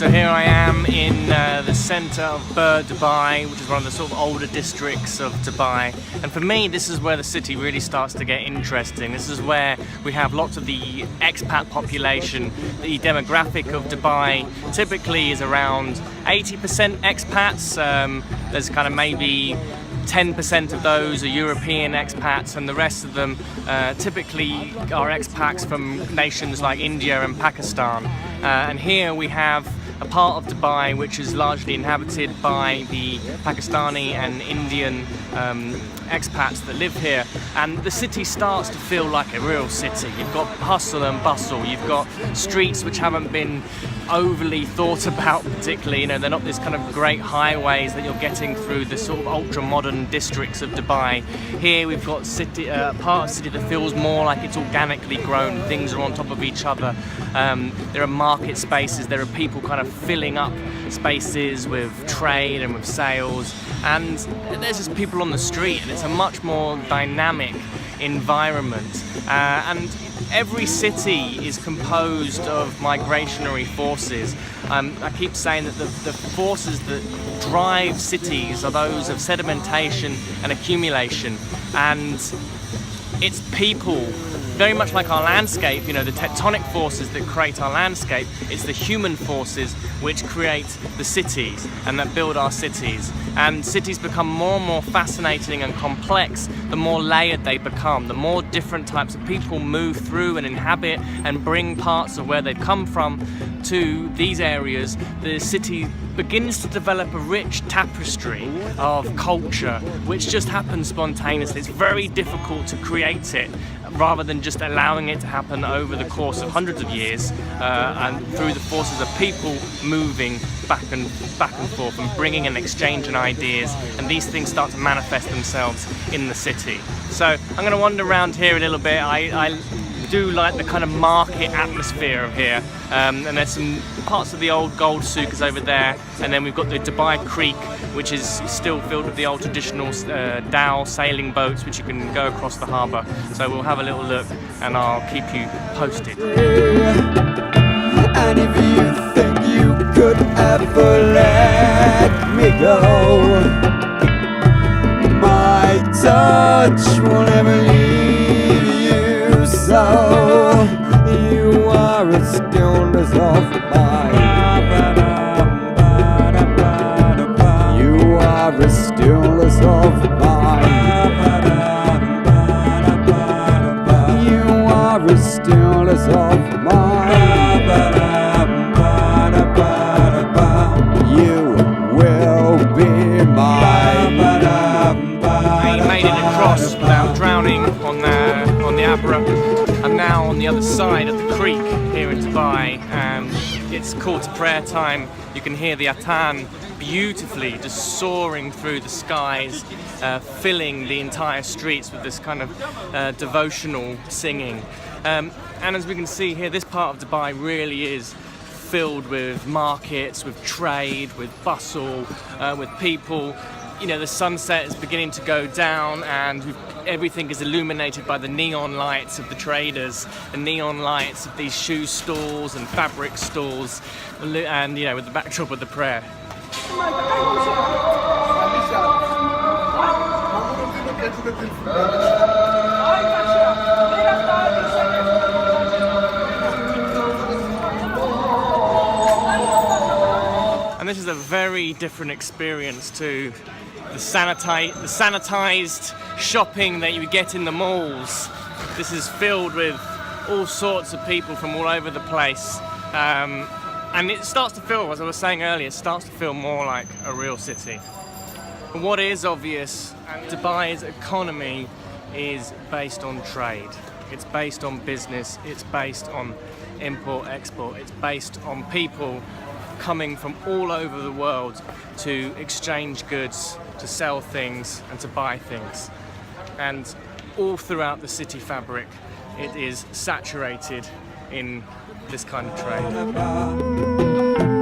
So here I am in the centre of Bur Dubai, which is one of the sort of older districts of Dubai. And for me, this is where the city really starts to get interesting. This is where we have lots of the expat population. The demographic of Dubai typically is around 80% expats. There's kind of maybe 10% of those are European expats, and the rest of them typically are expats from nations like India and Pakistan. And here we have a part of Dubai which is largely inhabited by the Pakistani and Indian expats that live here, and the city starts to feel like a real city. You've got hustle and bustle, you've got streets which haven't been overly thought about particularly, you know, they're not this kind of great highways that you're getting through the sort of ultra-modern districts of Dubai. Here we've got city, part of the city that feels more like it's organically grown, things are on top of each other. There are market spaces, there are people kind of filling up spaces with trade and with sales, and there's just people on the street, and it's a much more dynamic environment. And every city is composed of migrationary forces. I keep saying that the forces that drive cities are those of sedimentation and accumulation, and it's people, very much like our landscape, you know, the tectonic forces that create our landscape, it's the human forces which create the cities and that build our cities. And cities become more and more fascinating and complex the more layered they become, the more different types of people move through and inhabit and bring parts of where they've come from to these areas. The city begins to develop a rich tapestry of culture which just happens spontaneously. It's very difficult to create it rather than just allowing it to happen over the course of hundreds of years and through the forces of people moving back and forth and bringing and exchanging ideas, and these things start to manifest themselves in the city. So I'm going to wander around here a little bit. I do like the kind of market atmosphere of here, and there's some parts of the old gold souk is over there, and then we've got the Dubai Creek, which is still filled with the old traditional dhow sailing boats which you can go across the harbour. So we'll have a little look and I'll keep you posted. And if you think you could ever let me go, my touch will never leave you, so you are a stillness of mine. You are a stillness of mine. You are a stillness of mine. You will be mine. I made it across without drowning on the Abra. I'm now on the other side of the creek here in Dubai, and it's call to prayer time. You can hear the Atan beautifully just soaring through the skies, filling the entire streets with this kind of devotional singing. And as we can see here, this part of Dubai really is filled with markets, with trade, with bustle, with people. You know, the sunset is beginning to go down, and everything is illuminated by the neon lights of the traders, the neon lights of these shoe stalls and fabric stalls, and you know, with the backdrop of the prayer. And this is a very different experience to the sanitized shopping that you get in the malls. This is filled with all sorts of people from all over the place. And it starts to feel, as I was saying earlier, it starts to feel more like a real city. But what is obvious, Dubai's economy is based on trade. It's based on business, it's based on import-export, it's based on people coming from all over the world to exchange goods, to sell things and to buy things. And all throughout the city fabric, it is saturated in this kind of trade.